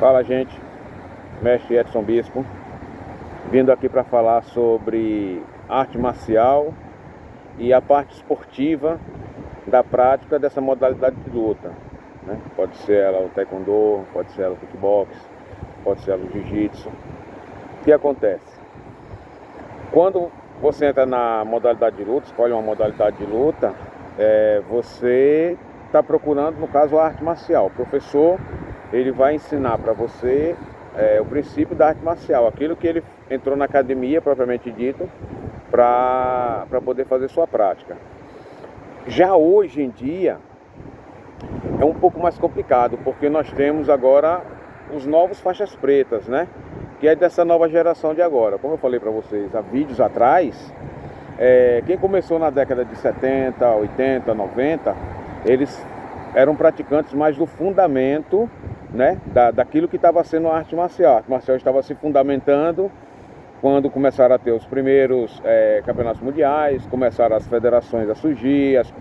Fala, gente, mestre Edson Bispo, vindo aqui para falar sobre arte marcial e a parte esportiva da prática dessa modalidade de luta, né? Pode ser ela o taekwondo, pode ser ela o kickbox, pode ser ela o jiu-jitsu. O que acontece? Quando você entra na modalidade de luta, escolhe uma modalidade de luta, você está procurando, no caso, a arte marcial. O professor, ele vai ensinar para você o princípio da arte marcial, aquilo que ele entrou na academia, propriamente dito, para poder fazer sua prática. Já hoje em dia, é um pouco mais complicado, porque nós temos agora os novos faixas pretas, né? Que é dessa nova geração de agora. Como eu falei para vocês há vídeos atrás, quem começou na década de 70, 80, 90, eles eram praticantes mais do fundamento, né, daquilo que estava sendo a arte marcial. A arte marcial estava se fundamentando quando começaram a ter os primeiros campeonatos mundiais, começaram as federações a surgir, as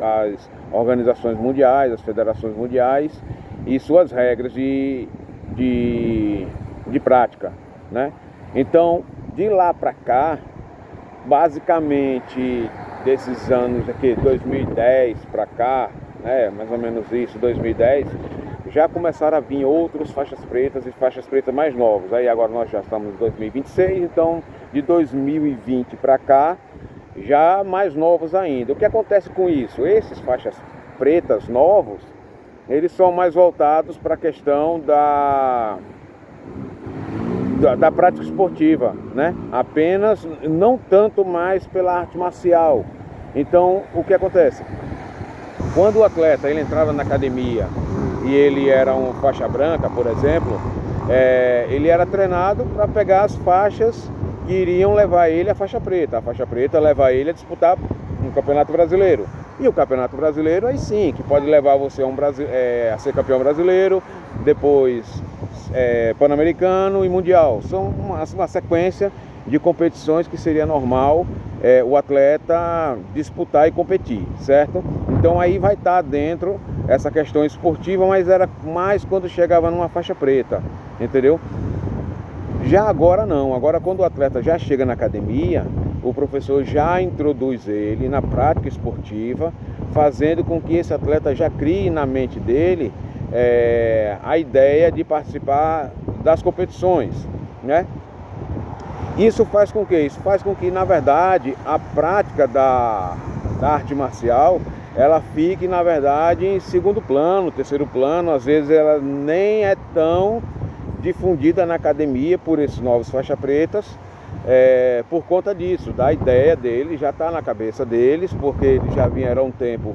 organizações mundiais, as federações mundiais e suas regras de prática, né? Então, de lá para cá, basicamente desses anos aqui, 2010 para cá, mais ou menos isso, 2010, já começaram a vir outros faixas pretas e faixas pretas mais novos. Aí agora nós já estamos em 2026, então de 2020 para cá, já mais novos ainda. O que acontece com isso? Esses faixas pretas novos, eles são mais voltados para a questão da prática esportiva, né? Apenas, não tanto mais pela arte marcial. Então, o que acontece? Quando o atleta ele entrava na academia e ele era um faixa branca, por exemplo, ele era treinado para pegar as faixas que iriam levar ele à faixa preta. A faixa preta levar ele a disputar um campeonato brasileiro. E o campeonato brasileiro, aí sim, que pode levar você a ser campeão brasileiro, depois pan-americano e mundial. São uma sequência de competições que seria normal o atleta disputar e competir, certo? Então aí vai estar dentro essa questão esportiva, mas era mais quando chegava numa faixa preta, entendeu? Já agora não, agora quando o atleta já chega na academia, o professor já introduz ele na prática esportiva, fazendo com que esse atleta já crie na mente dele a ideia de participar das competições, né? Isso faz com que? Isso faz com que, na verdade, a prática da arte marcial, ela fique, na verdade, em segundo plano, terceiro plano. Às vezes ela nem é tão difundida na academia por esses novos faixas pretas, por conta disso, da ideia deles, já está na cabeça deles, porque eles já vieram um tempo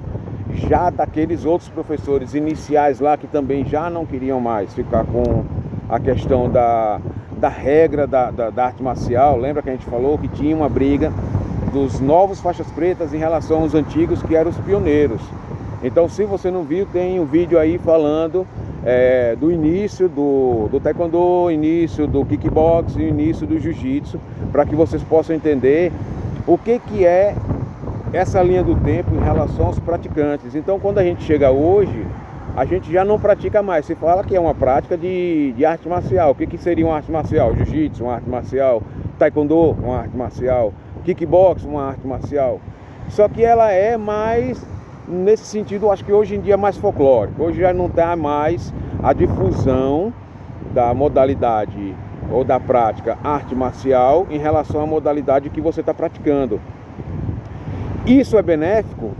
já daqueles outros professores iniciais lá que também já não queriam mais ficar com a questão da regra da arte marcial. Lembra que a gente falou que tinha uma briga dos novos faixas pretas em relação aos antigos que eram os pioneiros. Então, se você não viu, tem um vídeo aí falando do início do taekwondo, início do kickbox e início do jiu-jitsu, para que vocês possam entender o que é essa linha do tempo em relação aos praticantes. Então, quando a gente chega hoje, a gente já não pratica mais. Se fala que é uma prática de arte marcial. O que seria uma arte marcial? Jiu-jitsu, uma arte marcial. Taekwondo, uma arte marcial. Kickbox, uma arte marcial. Só que ela é mais, nesse sentido, acho que hoje em dia é mais folclórico. Hoje já não está mais a difusão da modalidade ou da prática arte marcial em relação à modalidade que você está praticando. Isso é benéfico?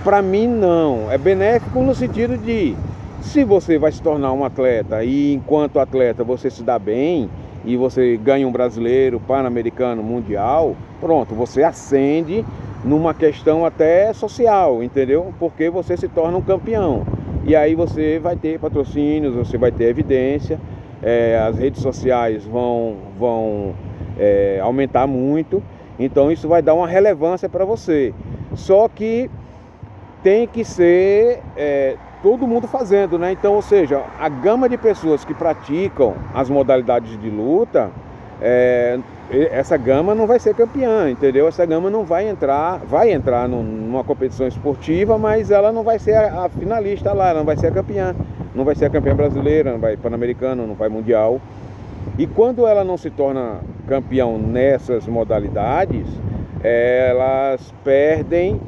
Para mim, não. É benéfico no sentido de, se você vai se tornar um atleta e enquanto atleta você se dá bem e você ganha um brasileiro, pan-americano, mundial, pronto, você ascende numa questão até social, entendeu? Porque você se torna um campeão. E aí você vai ter patrocínios, você vai ter evidência, as redes sociais vão aumentar muito, então isso vai dar uma relevância para você. Só que tem que ser todo mundo fazendo, né? Então, ou seja, a gama de pessoas que praticam as modalidades de luta, essa gama não vai ser campeã, entendeu? Essa gama não vai entrar numa competição esportiva, mas ela não vai ser a finalista lá, ela não vai ser a campeã. não vai ser a campeã brasileira, não vai pan-americano, não vai mundial. E quando ela não se torna campeão nessas modalidades, elas perdem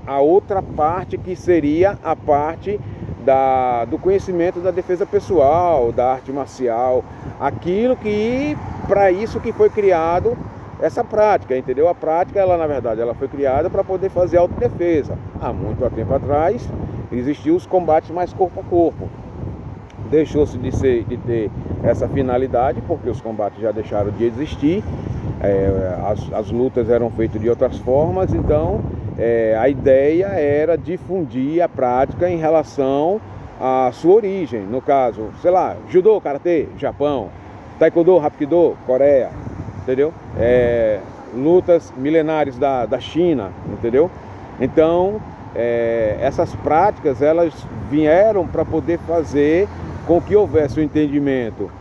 a outra parte, que seria a parte do conhecimento da defesa pessoal, da arte marcial, aquilo que, para isso que foi criado essa prática, entendeu? A prática, ela na verdade, ela foi criada para poder fazer autodefesa. Há muito tempo atrás, existiam os combates mais corpo a corpo. Deixou-se de ter essa finalidade, porque os combates já deixaram de existir, as lutas eram feitas de outras formas, então a ideia era difundir a prática em relação à sua origem. No caso, sei lá, judô, karatê, Japão, taekwondo, hapkido, Coreia, entendeu? Lutas milenares da China, entendeu? Então, essas práticas, elas vieram para poder fazer com que houvesse o entendimento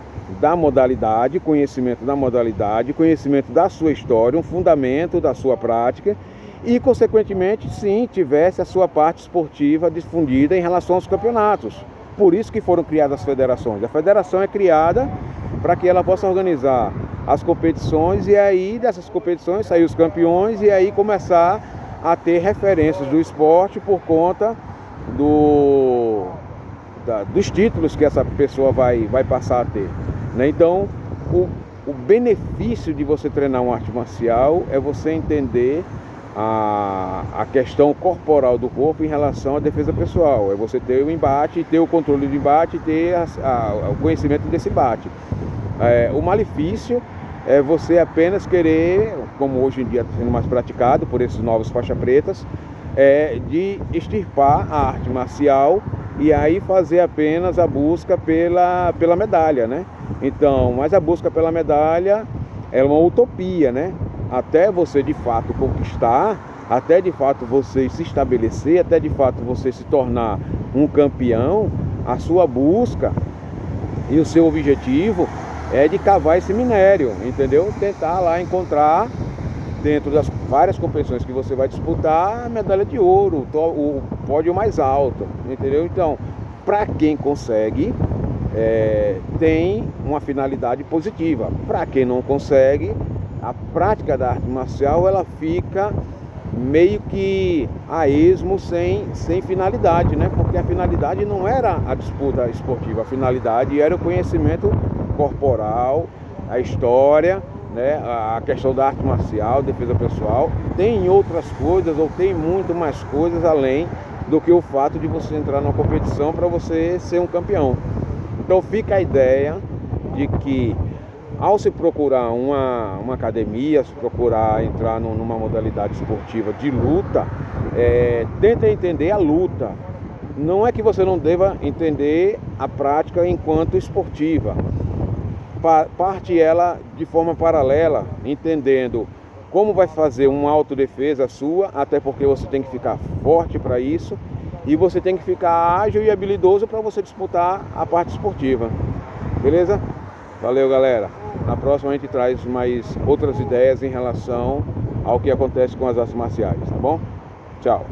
da modalidade, conhecimento da modalidade, conhecimento da sua história, um fundamento da sua prática e, consequentemente, sim, tivesse a sua parte esportiva difundida em relação aos campeonatos. Por isso que foram criadas as federações. A federação é criada para que ela possa organizar as competições e aí dessas competições sair os campeões e aí começar a ter referências do esporte por conta dos títulos que essa pessoa vai passar a ter, né? Então, o benefício de você treinar uma arte marcial é você entender a questão corporal do corpo em relação à defesa pessoal. É você ter o embate, ter o controle do embate, ter o conhecimento desse embate. O malefício é você apenas querer, como hoje em dia está sendo mais praticado por esses novos faixa pretas, de extirpar a arte marcial e aí fazer apenas a busca pela medalha, né? Então, mas a busca pela medalha é uma utopia, né? Até você de fato conquistar, até de fato você se estabelecer, até de fato você se tornar um campeão, a sua busca e o seu objetivo é de cavar esse minério, entendeu? Tentar lá encontrar, dentro das várias competições que você vai disputar, a medalha de ouro, o pódio mais alto, entendeu? Então, para quem consegue, tem uma finalidade positiva. Para quem não consegue, a prática da arte marcial, ela fica meio que a esmo, sem finalidade, né? Porque a finalidade não era a disputa esportiva, a finalidade era o conhecimento corporal, a história, né? A questão da arte marcial, defesa pessoal. Tem outras coisas, ou tem muito mais coisas além do que o fato de você entrar numa competição para você ser um campeão. Então fica a ideia de que, ao se procurar uma academia, se procurar entrar numa modalidade esportiva de luta, tenta entender a luta. Não é que você não deva entender a prática enquanto esportiva. Parte ela de forma paralela, entendendo como vai fazer uma autodefesa sua, até porque você tem que ficar forte para isso, e você tem que ficar ágil e habilidoso para você disputar a parte esportiva. Beleza? Valeu, galera. Na próxima a gente traz mais outras ideias em relação ao que acontece com as artes marciais, tá bom? Tchau.